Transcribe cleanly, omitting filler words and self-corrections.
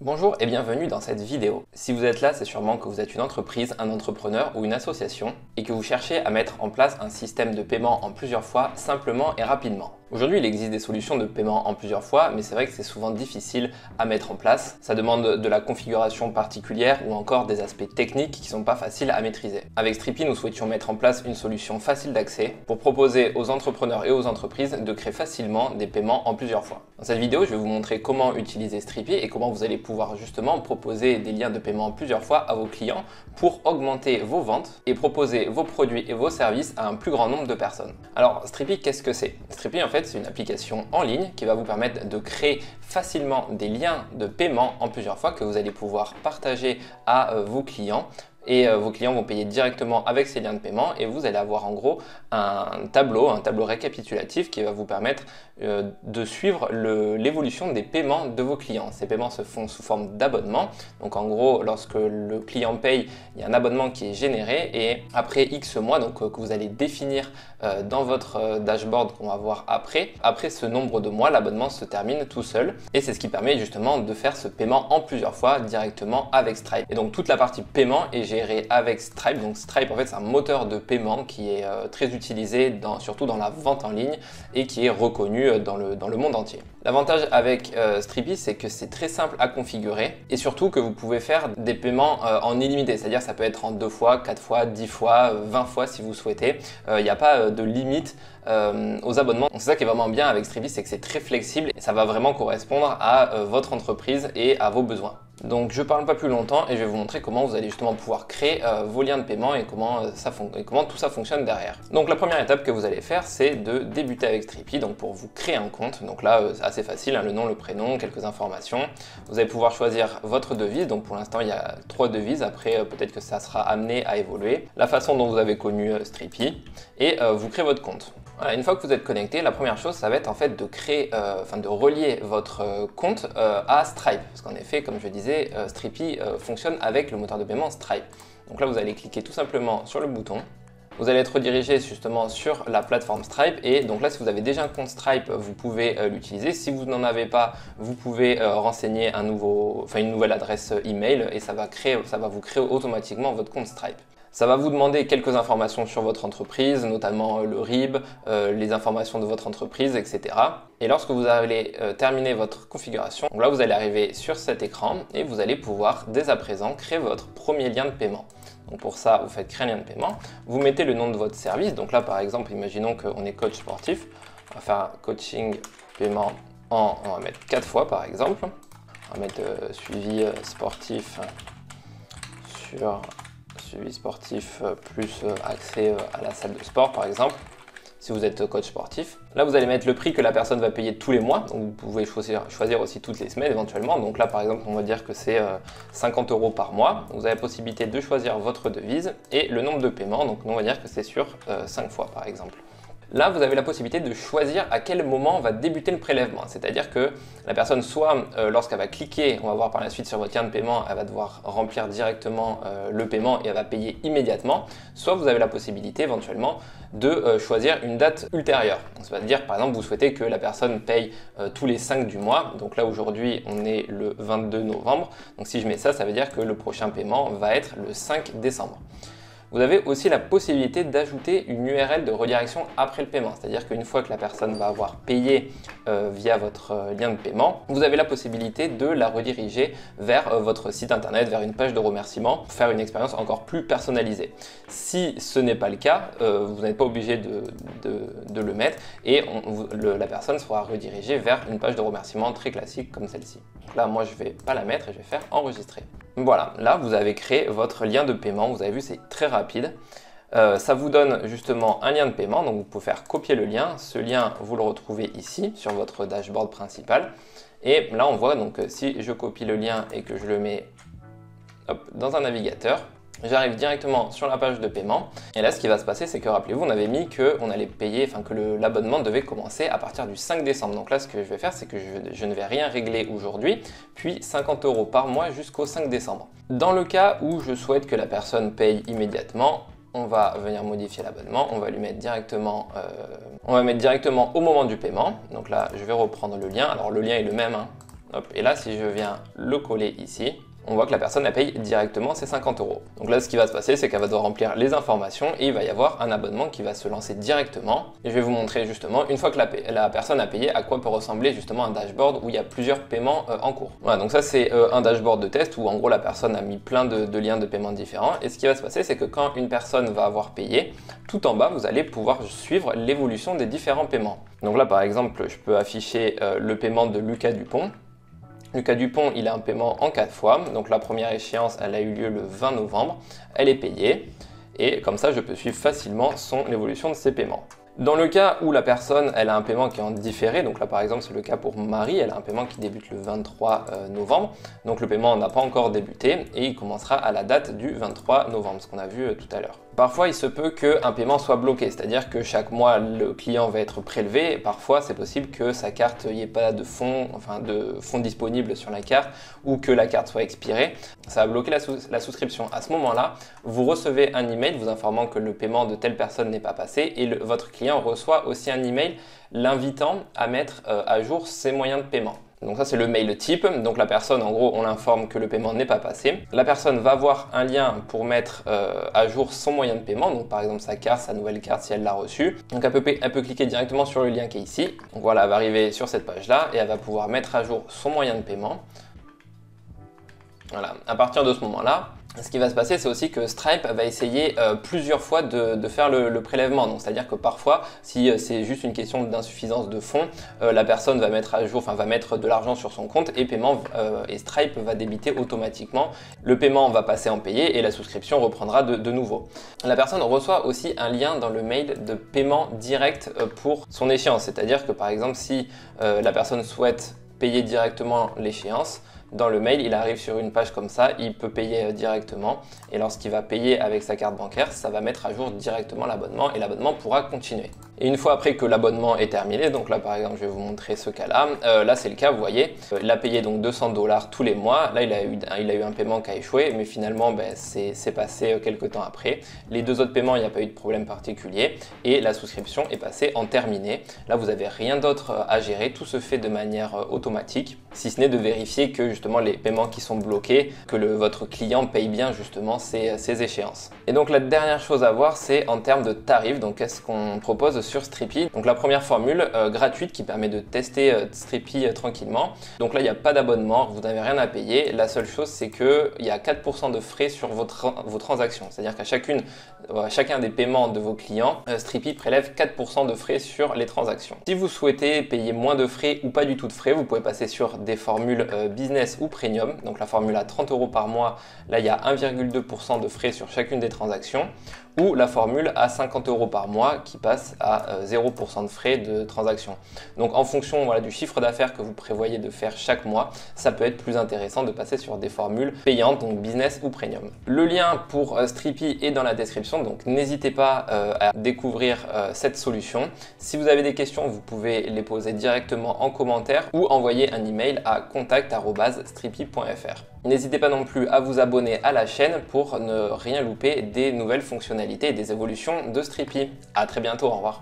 Bonjour et bienvenue dans cette vidéo. Si vous êtes là, c'est sûrement que vous êtes une entreprise, un entrepreneur ou une association et que vous cherchez à mettre en place un système de paiement en plusieurs fois simplement et rapidement. Aujourd'hui, il existe des solutions de paiement en plusieurs fois, mais c'est vrai que c'est souvent difficile à mettre en place. Ça demande de la configuration particulière ou encore des aspects techniques qui ne sont pas faciles à maîtriser. Avec Strippy, nous souhaitions mettre en place une solution facile d'accès pour proposer aux entrepreneurs et aux entreprises de créer facilement des paiements en plusieurs fois. Dans cette vidéo, je vais vous montrer comment utiliser Strippy et comment vous allez pouvoir justement proposer des liens de paiement en plusieurs fois à vos clients pour augmenter vos ventes et proposer vos produits et vos services à un plus grand nombre de personnes. Alors Strippy, qu'est-ce que c'est? Strippy, en fait, c'est une application en ligne qui va vous permettre de créer facilement des liens de paiement en plusieurs fois que vous allez pouvoir partager à vos clients. Et vos clients vont payer directement avec ces liens de paiement et vous allez avoir en gros un tableau récapitulatif qui va vous permettre de suivre l'évolution des paiements de vos clients. Ces paiements se font sous forme d'abonnement. Donc en gros, lorsque le client paye, il y a un abonnement qui est généré et après X mois, donc que vous allez définir dans votre dashboard qu'on va voir après ce nombre de mois, l'abonnement se termine tout seul et c'est ce qui permet justement de faire ce paiement en plusieurs fois directement avec Stripe. Et donc toute la partie paiement est géré avec Stripe. Donc Stripe, en fait, c'est un moteur de paiement qui est très utilisé surtout dans la vente en ligne et qui est reconnu dans le monde entier. L'avantage avec Strippy, c'est que c'est très simple à configurer et surtout que vous pouvez faire des paiements en illimité, c'est-à-dire ça peut être en 2 fois, 4 fois, 10 fois, 20 fois si vous souhaitez. Il n'y a pas de limite aux abonnements. Donc c'est ça qui est vraiment bien avec Strippy, c'est que c'est très flexible et ça va vraiment correspondre à votre entreprise et à vos besoins. Donc je ne parle pas plus longtemps et je vais vous montrer comment vous allez justement pouvoir créer vos liens de paiement et comment tout ça fonctionne derrière. Donc la première étape que vous allez faire, c'est de débuter avec Strippy. Donc pour vous créer un compte, donc là c'est assez facile, hein, le nom, le prénom, quelques informations. Vous allez pouvoir choisir votre devise. Donc pour l'instant il y a 3 devises, après peut-être que ça sera amené à évoluer. La façon dont vous avez connu Strippy et vous créez votre compte. Voilà, une fois que vous êtes connecté, la première chose, ça va être en fait de créer, de relier votre compte à Stripe. Parce qu'en effet, comme je le disais, Strippy fonctionne avec le moteur de paiement Stripe. Donc là, vous allez cliquer tout simplement sur le bouton. Vous allez être redirigé justement sur la plateforme Stripe et donc là si vous avez déjà un compte Stripe vous pouvez l'utiliser. Si vous n'en avez pas, vous pouvez renseigner une nouvelle adresse email et ça va vous créer automatiquement votre compte Stripe. Ça va vous demander quelques informations sur votre entreprise, notamment le RIB, les informations de votre entreprise, etc. Et lorsque vous allez terminer votre configuration, donc là vous allez arriver sur cet écran et vous allez pouvoir dès à présent créer votre premier lien de paiement. Donc pour ça, vous faites créer un lien de paiement, vous mettez le nom de votre service. Donc là par exemple, imaginons qu'on est coach sportif. On va faire coaching paiement on va mettre 4 fois par exemple. On va mettre suivi sportif sur suivi sportif plus accès à la salle de sport par exemple, si vous êtes coach sportif. Là, vous allez mettre le prix que la personne va payer tous les mois. Donc, vous pouvez choisir aussi toutes les semaines éventuellement. Donc là, par exemple, on va dire que c'est 50 € par mois. Vous avez la possibilité de choisir votre devise et le nombre de paiements. Donc, on va dire que c'est sur 5 fois par exemple. Là, vous avez la possibilité de choisir à quel moment va débuter le prélèvement. C'est-à-dire que la personne, soit lorsqu'elle va cliquer, on va voir par la suite sur votre lien de paiement, elle va devoir remplir directement le paiement et elle va payer immédiatement. Soit vous avez la possibilité éventuellement de choisir une date ultérieure. C'est-à-dire, par exemple, vous souhaitez que la personne paye tous les 5 du mois. Donc là, aujourd'hui, on est le 22 novembre. Donc si je mets ça, ça veut dire que le prochain paiement va être le 5 décembre. Vous avez aussi la possibilité d'ajouter une URL de redirection après le paiement. C'est-à-dire qu'une fois que la personne va avoir payé via votre lien de paiement, vous avez la possibilité de la rediriger vers votre site internet, vers une page de remerciement, pour faire une expérience encore plus personnalisée. Si ce n'est pas le cas, vous n'êtes pas obligé de le mettre et la personne sera redirigée vers une page de remerciement très classique comme celle-ci. Là, moi, je ne vais pas la mettre et je vais faire enregistrer. Voilà, là, vous avez créé votre lien de paiement. Vous avez vu, c'est très rapide. Ça vous donne justement un lien de paiement. Donc, vous pouvez faire copier le lien. Ce lien, vous le retrouvez ici sur votre dashboard principal. Et là, on voit donc si je copie le lien et que je le mets dans un navigateur, j'arrive directement sur la page de paiement et là ce qui va se passer c'est que rappelez-vous on avait mis qu'on allait payer, que l'abonnement devait commencer à partir du 5 décembre. Donc là ce que je vais faire c'est que je ne vais rien régler aujourd'hui, puis 50 € par mois jusqu'au 5 décembre. Dans le cas où je souhaite que la personne paye immédiatement, on va venir modifier l'abonnement, on va lui mettre directement, au moment du paiement. Donc là je vais reprendre le lien, alors le lien est le même, hein. Hop, et là, si je viens le coller ici, on voit que la personne paye directement ses 50 €. Donc là, ce qui va se passer, c'est qu'elle va devoir remplir les informations et il va y avoir un abonnement qui va se lancer directement. Et je vais vous montrer justement, une fois que la personne a payé, à quoi peut ressembler justement un dashboard où il y a plusieurs paiements en cours. Voilà, donc ça c'est un dashboard de test où en gros la personne a mis plein de liens de paiement différents. Et ce qui va se passer, c'est que quand une personne va avoir payé, tout en bas, vous allez pouvoir suivre l'évolution des différents paiements. Donc là, par exemple, je peux afficher le paiement de Lucas Dupont. Lucas Dupont, il a un paiement en 4 fois. Donc la première échéance, elle a eu lieu le 20 novembre. Elle est payée. Et comme ça, je peux suivre facilement l'évolution de ses paiements. Dans le cas où la personne elle a un paiement qui est en différé, donc là par exemple c'est le cas pour Marie, elle a un paiement qui débute le 23 novembre, donc le paiement n'a pas encore débuté et il commencera à la date du 23 novembre, ce qu'on a vu tout à l'heure. Parfois il se peut qu'un paiement soit bloqué, c'est-à-dire que chaque mois le client va être prélevé et parfois c'est possible que sa carte, il n'y ait pas de fonds disponibles sur la carte ou que la carte soit expirée. Ça va bloquer la souscription. À ce moment-là, vous recevez un email vous informant que le paiement de telle personne n'est pas passé et votre client reçoit aussi un email l'invitant à mettre à jour ses moyens de paiement. Donc ça c'est le mail type, donc la personne en gros on l'informe que le paiement n'est pas passé. La personne va voir un lien pour mettre à jour son moyen de paiement, donc par exemple sa carte, sa nouvelle carte si elle l'a reçue. Donc elle peut cliquer directement sur le lien qui est ici. Donc voilà, elle va arriver sur cette page là et elle va pouvoir mettre à jour son moyen de paiement. Voilà, à partir de ce moment-là, ce qui va se passer, c'est aussi que Stripe va essayer plusieurs fois de faire le prélèvement. Donc, c'est-à-dire que parfois, si c'est juste une question d'insuffisance de fonds, la personne va mettre à jour, va mettre de l'argent sur son compte et Stripe va débiter automatiquement. Le paiement va passer en payé et la souscription reprendra de nouveau. La personne reçoit aussi un lien dans le mail de paiement direct pour son échéance. C'est-à-dire que par exemple, si la personne souhaite payer directement l'échéance, dans le mail, il arrive sur une page comme ça, il peut payer directement et lorsqu'il va payer avec sa carte bancaire, ça va mettre à jour directement l'abonnement et l'abonnement pourra continuer. Et une fois après que l'abonnement est terminé, donc là par exemple je vais vous montrer ce cas-là, là c'est le cas, vous voyez, il a payé donc 200 $ tous les mois, là il a eu un paiement qui a échoué, mais finalement c'est passé quelques temps après. Les deux autres paiements, il n'y a pas eu de problème particulier et la souscription est passée en terminé. Là vous n'avez rien d'autre à gérer, tout se fait de manière automatique, si ce n'est de vérifier que justement les paiements qui sont bloqués, que votre client paye bien justement ses échéances. Et donc la dernière chose à voir, c'est en termes de tarifs, donc qu'est-ce qu'on propose sur Stripi. Donc la première formule gratuite qui permet de tester Stripi tranquillement. Donc là il n'y a pas d'abonnement, vous n'avez rien à payer. La seule chose c'est qu'il y a 4% de frais sur vos transactions. C'est-à-dire qu'à chacun des paiements de vos clients, Stripi prélève 4% de frais sur les transactions. Si vous souhaitez payer moins de frais ou pas du tout de frais, vous pouvez passer sur des formules business ou premium. Donc la formule à 30 € par mois, là il y a 1,2% de frais sur chacune des transactions. Ou la formule à 50 € par mois qui passe à 0% de frais de transaction. Donc en fonction du chiffre d'affaires que vous prévoyez de faire chaque mois, ça peut être plus intéressant de passer sur des formules payantes, donc business ou premium. Le lien pour Stripi est dans la description, donc n'hésitez pas à découvrir cette solution. Si vous avez des questions, vous pouvez les poser directement en commentaire ou envoyer un email à contact@stripi.fr. N'hésitez pas non plus à vous abonner à la chaîne pour ne rien louper des nouvelles fonctionnalités et des évolutions de Stripi. À très bientôt, au revoir.